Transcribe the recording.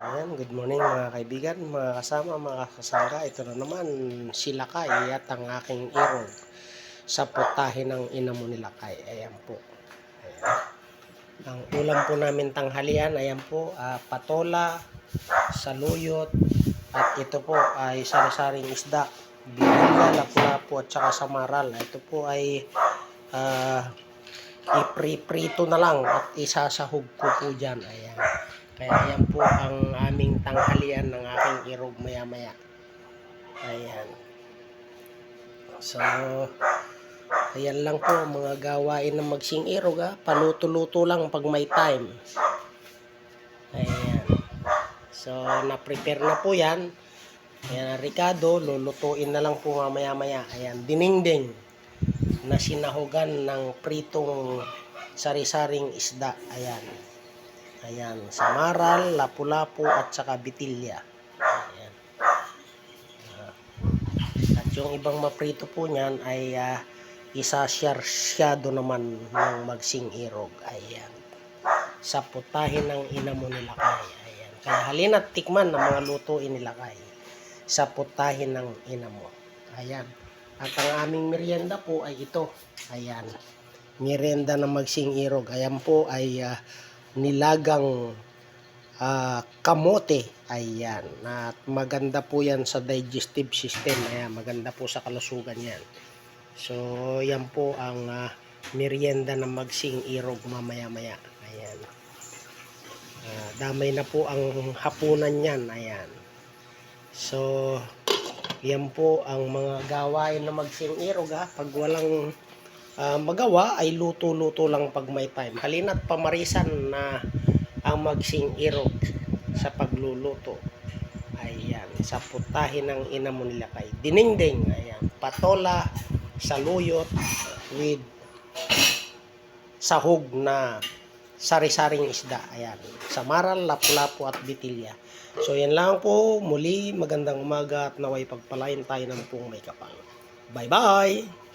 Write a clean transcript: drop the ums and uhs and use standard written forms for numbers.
Ayan, good morning mga kaibigan, mga kasama, mga kasangga. Ito na naman si Lakay at ang aking irog sa putahe ng ina mo ni Lakay. Ayan po. Ayan. Ang ulam po namin tanghalian, ayan po, patola, saluyot, at ito po ay sari-saring isda. Binilya, lapu-lapu at saka samaral. Ito po ay ah, ipriprito na lang at isasahog ko po dyan. Ayan. Kaya yan po ang aming tanghalian ng aking irog maya maya. Ayan. So, ayan lang po mga gawain ng magsing irog ha. Paluto-luto lang pag may time. Ayan. So, na-prepare na po yan. Ayan, Ricardo, lulutuin na lang po mamaya maya. Ayan, dinengdeng na sinahugan ng pritong sari-saring isda. Ayan. Ayan, samaral, lapu-lapu at saka bitilya. Ayan. At yung ibang maprito po niyan ay isasyarsyado naman ng magsing irog. Ayan. Sa putahin ng ina mo ni Lakay. Ayan. Kaya halina't tikman ng mga lutuin ni Lakay sa putahin ng ina mo. Ayan. At ang aming merienda po ay ito. Ayan. Merienda ng magsing irog. Ayan po ay nilagang kamote. Ayan. At maganda po yan sa digestive system. Ayan. Maganda po sa kalusugan yan. So, yan po ang merienda ng magsing irog mamaya-maya. Ayan. Damay na po ang hapunan yan. Ayan. So, yan po ang mga gawain na magsing irog ha. Pag walang magawa ay luto-luto lang pag may time. Halina't pamarisan na ang magsing irog sa pagluluto. Ayan, sa putahin ng ina mo nila kay dinengdeng. Ayan, patola, saluyot with sahog na sari-saring isda. Ayan, samaral, lapu-lapu at bitilya. So yan lang po, muli magandang umaga at naway pagpalain tayo ng pong may kapal. Bye-bye!